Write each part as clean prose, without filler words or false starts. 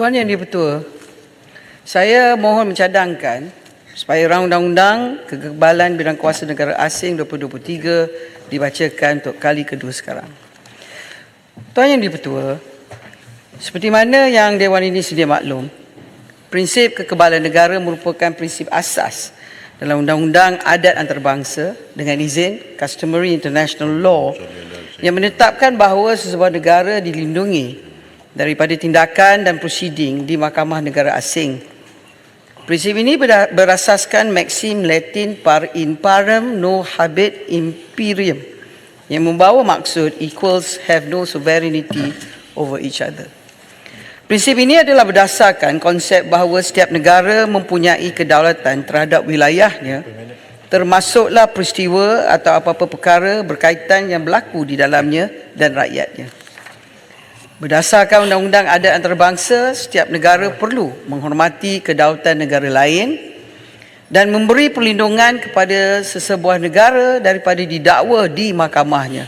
Tuan Yang di-Pertua, saya mohon mencadangkan supaya rang undang-undang kekebalan bidang kuasa negara asing 2023 dibacakan untuk kali kedua sekarang. Tuan Yang di-Pertua, seperti mana yang Dewan ini sedia maklum, prinsip kekebalan negara merupakan prinsip asas dalam Undang-Undang Adat Antarabangsa dengan izin Customary International Law yang menetapkan bahawa sesebuah negara dilindungi daripada tindakan dan prosiding di Mahkamah Negara Asing. Prinsip ini berasaskan maksim Latin par in parem no habet imperium yang membawa maksud equals have no sovereignty over each other. Prinsip ini adalah berdasarkan konsep bahawa setiap negara mempunyai kedaulatan terhadap wilayahnya, termasuklah peristiwa atau apa-apa perkara berkaitan yang berlaku di dalamnya dan rakyatnya. Berdasarkan Undang-Undang Adat Antarabangsa, setiap negara perlu menghormati kedaulatan negara lain dan memberi perlindungan kepada sesebuah negara daripada didakwa di mahkamahnya.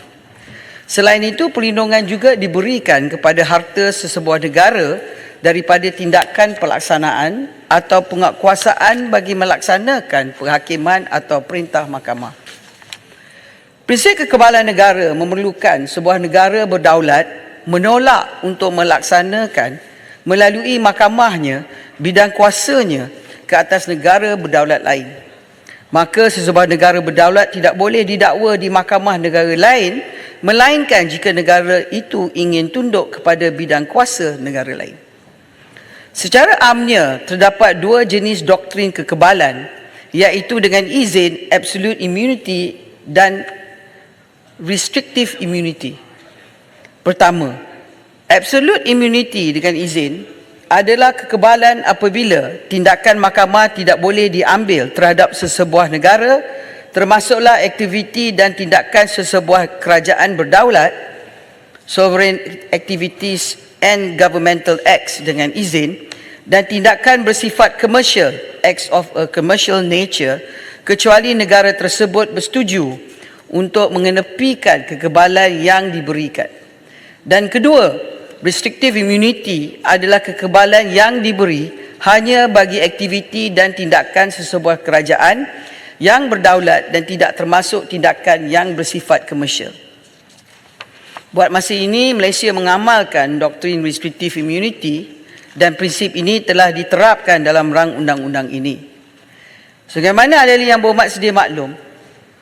Selain itu, perlindungan juga diberikan kepada harta sesebuah negara daripada tindakan pelaksanaan atau penguatkuasaan bagi melaksanakan penghakiman atau perintah mahkamah. Prinsip kekebalan negara memerlukan sebuah negara berdaulat menolak untuk melaksanakan melalui mahkamahnya bidang kuasanya ke atas negara berdaulat lain. Maka sesebuah negara berdaulat tidak boleh didakwa di mahkamah negara lain melainkan jika negara itu ingin tunduk kepada bidang kuasa negara lain. Secara amnya, terdapat dua jenis doktrin kekebalan, iaitu dengan izin absolute immunity dan restrictive immunity. Pertama, absolute immunity dengan izin adalah kekebalan apabila tindakan mahkamah tidak boleh diambil terhadap sesebuah negara, termasuklah aktiviti dan tindakan sesebuah kerajaan berdaulat, sovereign activities and governmental acts dengan izin, dan tindakan bersifat commercial, acts of a commercial nature, kecuali negara tersebut bersetuju untuk mengenepikan kekebalan yang diberikan. Dan kedua, restrictive immunity adalah kekebalan yang diberi hanya bagi aktiviti dan tindakan sesebuah kerajaan yang berdaulat dan tidak termasuk tindakan yang bersifat komersial. Buat masa ini, Malaysia mengamalkan doktrin restrictive immunity dan prinsip ini telah diterapkan dalam rang undang-undang ini. Sebagaimana ahli yang berhormat sedia maklum,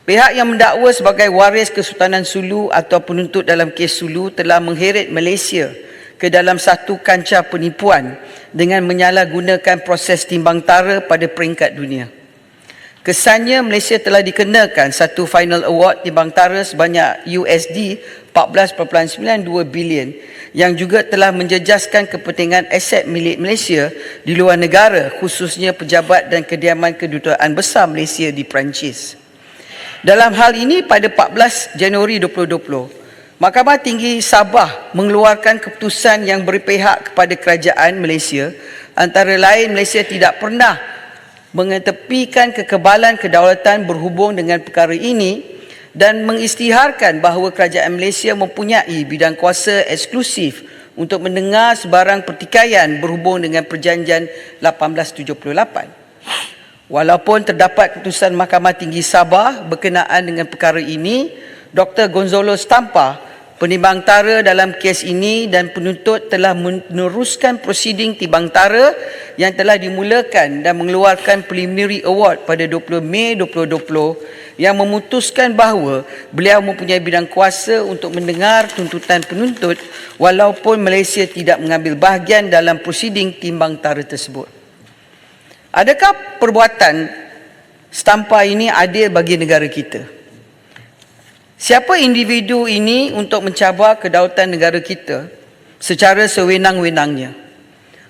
pihak yang mendakwa sebagai waris Kesultanan Sulu atau penuntut dalam kes Sulu telah mengheret Malaysia ke dalam satu kancah penipuan dengan menyalahgunakan proses timbang tara pada peringkat dunia. Kesannya, Malaysia telah dikenakan satu final award timbang tara sebanyak USD 14.92 bilion yang juga telah menjejaskan kepentingan aset milik Malaysia di luar negara, khususnya pejabat dan kediaman kedutaan besar Malaysia di Perancis. Dalam hal ini, pada 14 Januari 2020, Mahkamah Tinggi Sabah mengeluarkan keputusan yang berpihak kepada kerajaan Malaysia. Antara lain, Malaysia tidak pernah mengetepikan kekebalan kedaulatan berhubung dengan perkara ini dan mengisytiharkan bahawa kerajaan Malaysia mempunyai bidang kuasa eksklusif untuk mendengar sebarang pertikaian berhubung dengan Perjanjian 1878. Walaupun terdapat keputusan Mahkamah Tinggi Sabah berkenaan dengan perkara ini, Dr. Gonzalo Stampa, penimbang tara dalam kes ini dan penuntut telah meneruskan prosiding timbang tara yang telah dimulakan dan mengeluarkan preliminary award pada 20 Mei 2020 yang memutuskan bahawa beliau mempunyai bidang kuasa untuk mendengar tuntutan penuntut walaupun Malaysia tidak mengambil bahagian dalam prosiding timbang tara tersebut. Adakah perbuatan Stampa ini adil bagi negara kita? Siapa individu ini untuk mencabar kedaulatan negara kita secara sewenang-wenangnya?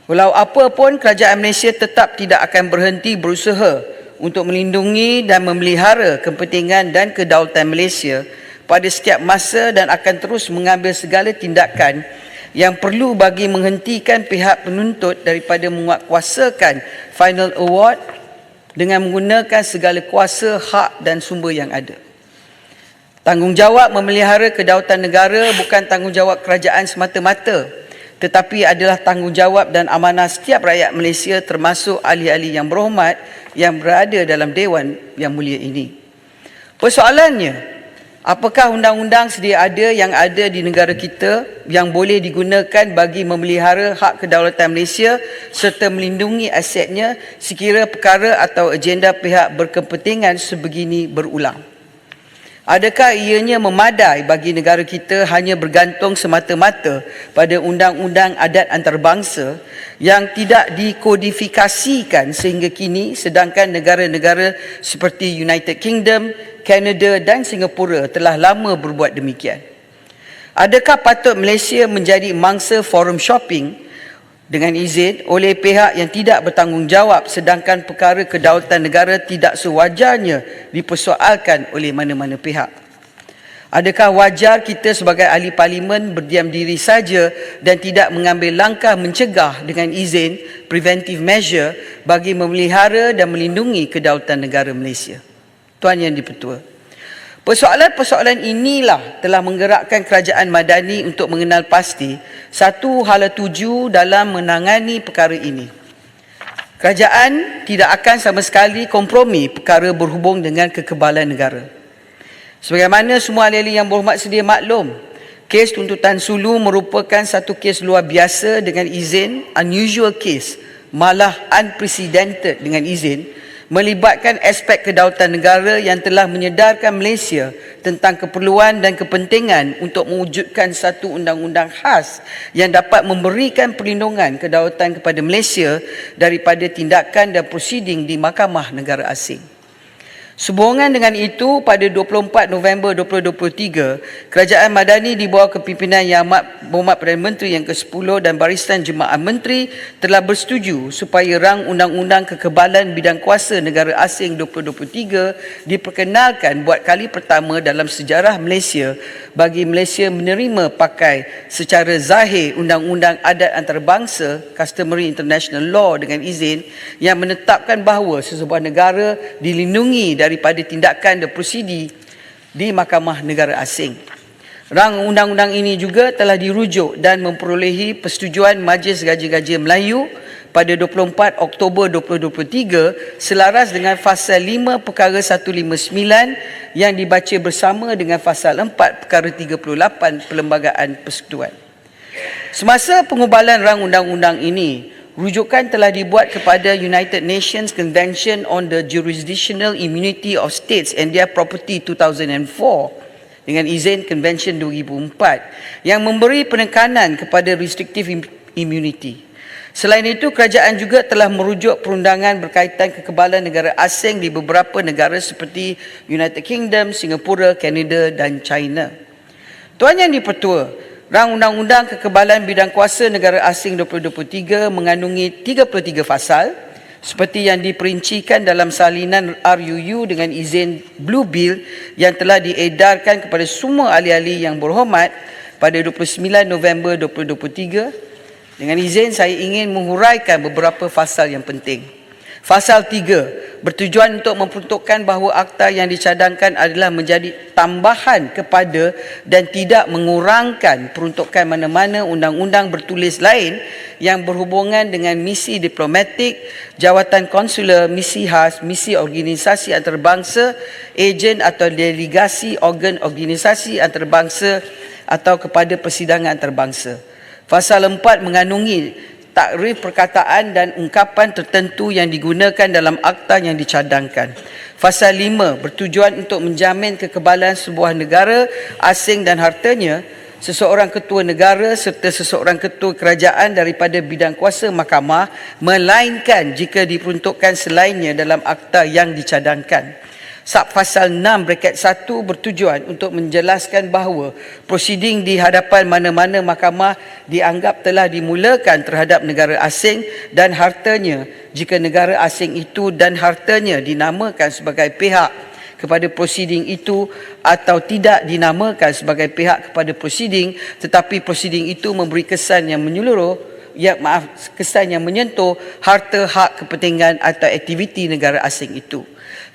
Walau apa pun, kerajaan Malaysia tetap tidak akan berhenti berusaha untuk melindungi dan memelihara kepentingan dan kedaulatan Malaysia pada setiap masa dan akan terus mengambil segala tindakan yang perlu bagi menghentikan pihak penuntut daripada menguatkuasakan final award dengan menggunakan segala kuasa, hak dan sumber yang ada. Tanggungjawab memelihara kedaulatan negara bukan tanggungjawab kerajaan semata-mata, tetapi adalah tanggungjawab dan amanah setiap rakyat Malaysia termasuk ahli-ahli yang berhormat yang berada dalam Dewan yang mulia ini. Persoalannya, apakah undang-undang sedia ada yang ada di negara kita yang boleh digunakan bagi memelihara hak kedaulatan Malaysia serta melindungi asetnya sekira perkara atau agenda pihak berkepentingan sebegini berulang? Adakah ianya memadai bagi negara kita hanya bergantung semata-mata pada undang-undang adat antarabangsa yang tidak dikodifikasikan sehingga kini, sedangkan negara-negara seperti United Kingdom, Kanada dan Singapura telah lama berbuat demikian? Adakah patut Malaysia menjadi mangsa forum shopping dengan izin oleh pihak yang tidak bertanggungjawab sedangkan perkara kedaulatan negara tidak sewajarnya dipersoalkan oleh mana-mana pihak? Adakah wajar kita sebagai ahli parlimen berdiam diri saja dan tidak mengambil langkah mencegah dengan izin preventive measure bagi memelihara dan melindungi kedaulatan negara Malaysia? Tuan Yang di-Pertua, persoalan-persoalan inilah telah menggerakkan kerajaan Madani untuk mengenal pasti satu hala tuju dalam menangani perkara ini. Kerajaan tidak akan sama sekali kompromi perkara berhubung dengan kekebalan negara. Sebagaimana semua ahli-ahli yang berhormat sedia maklum, kes tuntutan Sulu merupakan satu kes luar biasa dengan izin, unusual case, malah unprecedented dengan izin, melibatkan aspek kedaulatan negara yang telah menyedarkan Malaysia tentang keperluan dan kepentingan untuk mewujudkan satu undang-undang khas yang dapat memberikan perlindungan kedaulatan kepada Malaysia daripada tindakan dan prosiding di Mahkamah Negara Asing. Sehubungan dengan itu, pada 24 November 2023, Kerajaan Madani di bawah kepimpinan Yang Amat Berhormat Perdana Menteri yang ke-10 dan Barisan Jemaah Menteri telah bersetuju supaya rang Undang-Undang Kekebalan Bidang Kuasa Negara Asing 2023 diperkenalkan buat kali pertama dalam sejarah Malaysia bagi Malaysia menerima pakai secara zahir Undang-Undang Adat Antarabangsa Customary International Law dengan izin yang menetapkan bahawa sesebuah negara dilindungi daripada tindakan dan prosidi di Mahkamah Negara Asing. Rang undang-undang ini juga telah dirujuk dan memperolehi persetujuan Majlis Gaji-Gaji Melayu pada 24 Oktober 2023 selaras dengan Fasal 5 Perkara 159 yang dibaca bersama dengan Fasal 4 Perkara 38 Perlembagaan Persekutuan. Semasa pengubalan rang undang-undang ini, rujukan telah dibuat kepada United Nations Convention on the Jurisdictional Immunity of States and Their Property 2004 dengan izin Convention 2004 yang memberi penekanan kepada restrictive immunity. Selain itu, kerajaan juga telah merujuk perundangan berkaitan kekebalan negara asing di beberapa negara seperti United Kingdom, Singapura, Kanada dan China. Tuan Yang di-Pertua, Rang Undang-Undang Kekebalan Bidang Kuasa Negara Asing 2023 mengandungi 33 fasal seperti yang diperincikan dalam salinan RUU dengan izin Blue Bill yang telah diedarkan kepada semua ahli-ahli yang berhormat pada 29 November 2023. Dengan izin saya ingin menghuraikan beberapa fasal yang penting. Fasal 3 bertujuan untuk memperuntukkan bahawa akta yang dicadangkan adalah menjadi tambahan kepada dan tidak mengurangkan peruntukan mana-mana undang-undang bertulis lain yang berhubungan dengan misi diplomatik, jawatan konsular, misi khas, misi organisasi antarabangsa, ejen atau delegasi organ organisasi antarabangsa atau kepada persidangan antarabangsa. Fasal 4 mengandungi takrif perkataan dan ungkapan tertentu yang digunakan dalam akta yang dicadangkan. Fasal 5 bertujuan untuk menjamin kekebalan sebuah negara asing dan hartanya, seseorang ketua negara serta seseorang ketua kerajaan daripada bidang kuasa mahkamah, melainkan jika diperuntukkan selainnya dalam akta yang dicadangkan. Subfasal 6(1) bertujuan untuk menjelaskan bahawa prosiding di hadapan mana-mana mahkamah dianggap telah dimulakan terhadap negara asing dan hartanya jika negara asing itu dan hartanya dinamakan sebagai pihak kepada prosiding itu atau tidak dinamakan sebagai pihak kepada prosiding tetapi prosiding itu memberi kesan yang menyeluruh kesan yang menyentuh harta, hak, kepentingan atau aktiviti negara asing itu.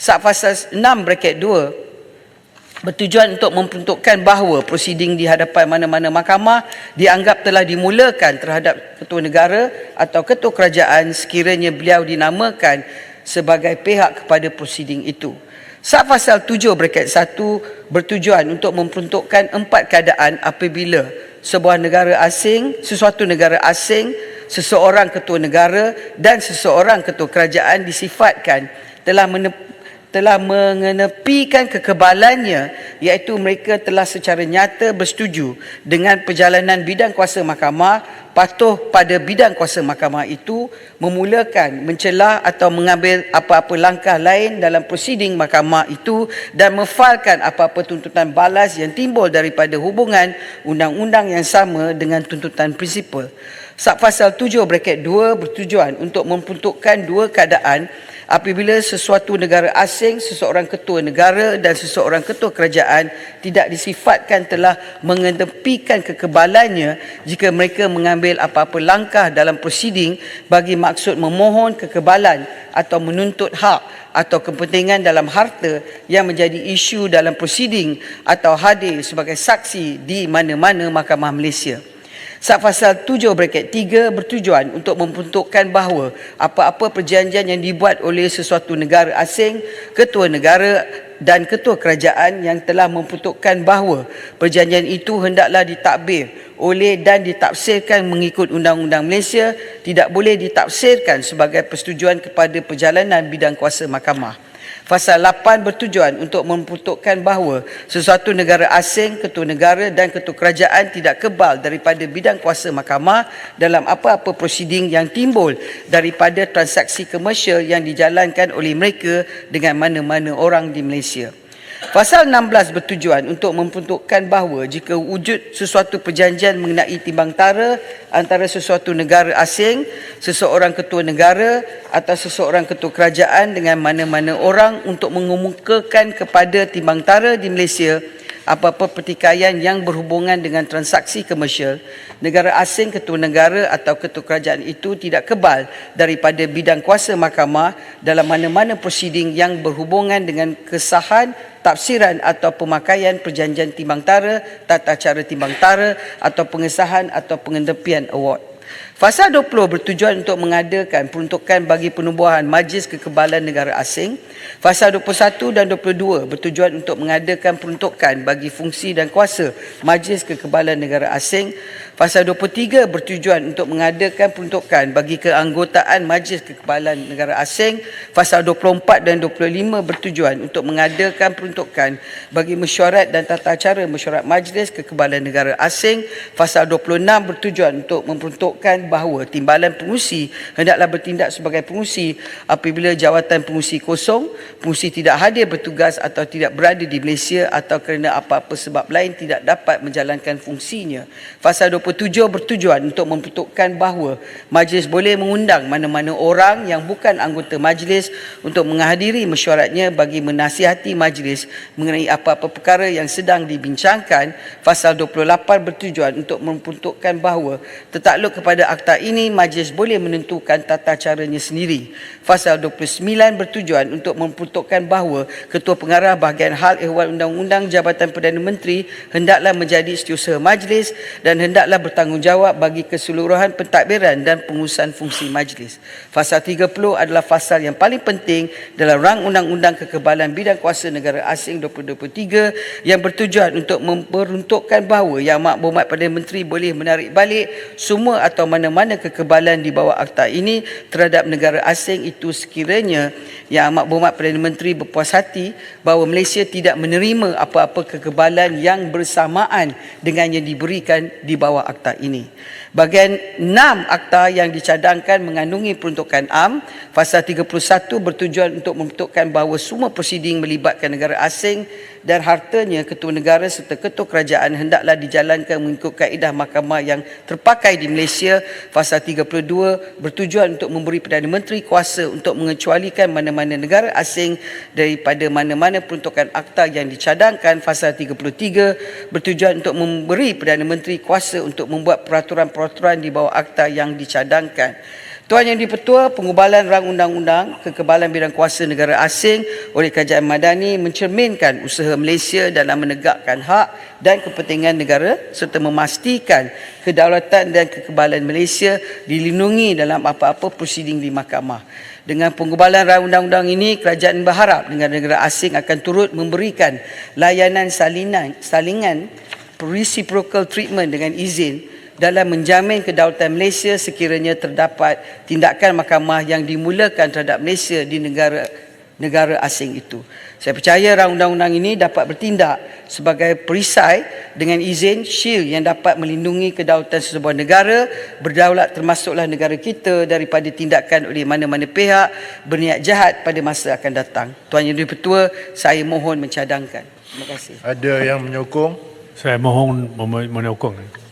Subfasal 6(2) bertujuan untuk memperuntukkan bahawa prosiding di hadapan mana-mana mahkamah dianggap telah dimulakan terhadap ketua negara atau ketua kerajaan sekiranya beliau dinamakan sebagai pihak kepada prosiding itu. Sub pasal 7 braket 1 bertujuan untuk memperuntukkan 4 keadaan apabila sesuatu negara asing, seseorang ketua negara dan seseorang ketua kerajaan disifatkan telah mengenepikan kekebalannya, iaitu mereka telah secara nyata bersetuju dengan perjalanan bidang kuasa mahkamah, patuh pada bidang kuasa mahkamah itu, memulakan, mencelah atau mengambil apa-apa langkah lain dalam prosiding mahkamah itu dan memfailkan apa-apa tuntutan balas yang timbul daripada hubungan undang-undang yang sama dengan tuntutan prinsipal. Pasal 7 braket 2 bertujuan untuk memperuntukkan 2 keadaan apabila sesuatu negara asing, seseorang ketua negara dan seseorang ketua kerajaan tidak disifatkan telah mengenepikan kekebalannya jika mereka mengambil apa-apa langkah dalam prosiding bagi maksud memohon kekebalan atau menuntut hak atau kepentingan dalam harta yang menjadi isu dalam prosiding atau hadir sebagai saksi di mana-mana mahkamah Malaysia. Pasal 7 braket 3 bertujuan untuk memperuntukkan bahawa apa-apa perjanjian yang dibuat oleh sesuatu negara asing, ketua negara dan ketua kerajaan yang telah memperuntukkan bahawa perjanjian itu hendaklah ditadbir oleh dan ditafsirkan mengikut Undang-Undang Malaysia, tidak boleh ditafsirkan sebagai persetujuan kepada perjalanan bidang kuasa mahkamah. Pasal 8 bertujuan untuk memperuntukkan bahawa sesuatu negara asing, ketua negara dan ketua kerajaan tidak kebal daripada bidang kuasa mahkamah dalam apa-apa prosiding yang timbul daripada transaksi komersial yang dijalankan oleh mereka dengan mana-mana orang di Malaysia. Pasal 16 bertujuan untuk memperuntukkan bahawa jika wujud sesuatu perjanjian mengenai timbang tara antara sesuatu negara asing, seseorang ketua negara atau seseorang ketua kerajaan dengan mana-mana orang untuk mengemukakan kepada timbang tara di Malaysia apa-apa pertikaian yang berhubungan dengan transaksi komersial, negara asing, ketua negara atau ketua kerajaan itu tidak kebal daripada bidang kuasa mahkamah dalam mana-mana prosiding yang berhubungan dengan kesahan, tafsiran atau pemakaian perjanjian timbang tara, tata cara timbang tara atau pengesahan atau pengenepian award. Pasal 20 bertujuan untuk mengadakan peruntukan bagi penubuhan Majlis Kekebalan Negara Asing. Pasal 21 dan 22 bertujuan untuk mengadakan peruntukan bagi fungsi dan kuasa Majlis Kekebalan Negara Asing. Pasal 23 bertujuan untuk mengadakan peruntukan bagi keanggotaan Majlis Kekebalan Negara Asing. Pasal 24 dan 25 bertujuan untuk mengadakan peruntukan bagi mesyuarat dan tata cara mesyuarat Majlis Kekebalan Negara Asing. Pasal 26 bertujuan untuk memperuntukkan bahawa timbalan pengurusi hendaklah bertindak sebagai pengurusi apabila jawatan pengurusi kosong, pengurusi tidak hadir bertugas atau tidak berada di Malaysia atau kerana apa-apa sebab lain tidak dapat menjalankan fungsinya. Pasal 27 bertujuan untuk memperuntukkan bahawa majlis boleh mengundang mana-mana orang yang bukan anggota majlis untuk menghadiri mesyuaratnya bagi menasihati majlis mengenai apa-apa perkara yang sedang dibincangkan. Pasal 28 bertujuan untuk memperuntukkan bahawa tertakluk kepada akta ini, majlis boleh menentukan tata caranya sendiri. Pasal 29 bertujuan untuk memperuntukkan bahawa Ketua Pengarah Bahagian Hal Ehwal Undang-Undang Jabatan Perdana Menteri hendaklah menjadi setiausaha majlis dan hendaklah bertanggungjawab bagi keseluruhan pentadbiran dan pengurusan fungsi majlis. Pasal 30 adalah pasal yang paling penting dalam rang Undang-Undang Kekebalan Bidang Kuasa Negara Asing 2023 yang bertujuan untuk memperuntukkan bahawa Yang Amat Berhormat Perdana Menteri boleh menarik balik semua atau mana-mana kekebalan di bawah akta ini terhadap negara asing itu sekiranya Yang Amat Berhormat Perdana Menteri berpuas hati bahawa Malaysia tidak menerima apa-apa kekebalan yang bersamaan dengan yang diberikan di bawah akta ini. Bahagian 6 akta yang dicadangkan mengandungi peruntukan am. Pasal 31 bertujuan untuk memperuntukkan bahawa semua prosiding melibatkan negara asing dan hartanya ketua negara serta ketua kerajaan hendaklah dijalankan mengikut kaedah mahkamah yang terpakai di Malaysia. Pasal 32 bertujuan untuk memberi Perdana Menteri kuasa untuk mengecualikan mana-mana negara asing daripada mana-mana peruntukan akta yang dicadangkan. Pasal 33 bertujuan untuk memberi Perdana Menteri kuasa untuk membuat peraturan-peraturan di bawah akta yang dicadangkan. Tuan Yang di-Pertua, pengubalan rang undang-undang kekebalan bidang kuasa negara asing oleh Kerajaan Madani mencerminkan usaha Malaysia dalam menegakkan hak dan kepentingan negara serta memastikan kedaulatan dan kekebalan Malaysia dilindungi dalam apa-apa prosiding di mahkamah. Dengan pengubalan rang undang-undang ini, kerajaan berharap negara-negara asing akan turut memberikan layanan salingan reciprocal treatment dengan izin dalam menjamin kedaulatan Malaysia sekiranya terdapat tindakan mahkamah yang dimulakan terhadap Malaysia di negara asing itu. Saya percaya rang undang-undang ini dapat bertindak sebagai perisai dengan izin shield yang dapat melindungi kedaulatan sesebuah negara berdaulat termasuklah negara kita daripada tindakan oleh mana-mana pihak berniat jahat pada masa akan datang. Tuan Yang di-Pertua, saya mohon mencadangkan. Terima kasih. Ada yang menyokong? Saya mohon menyokong.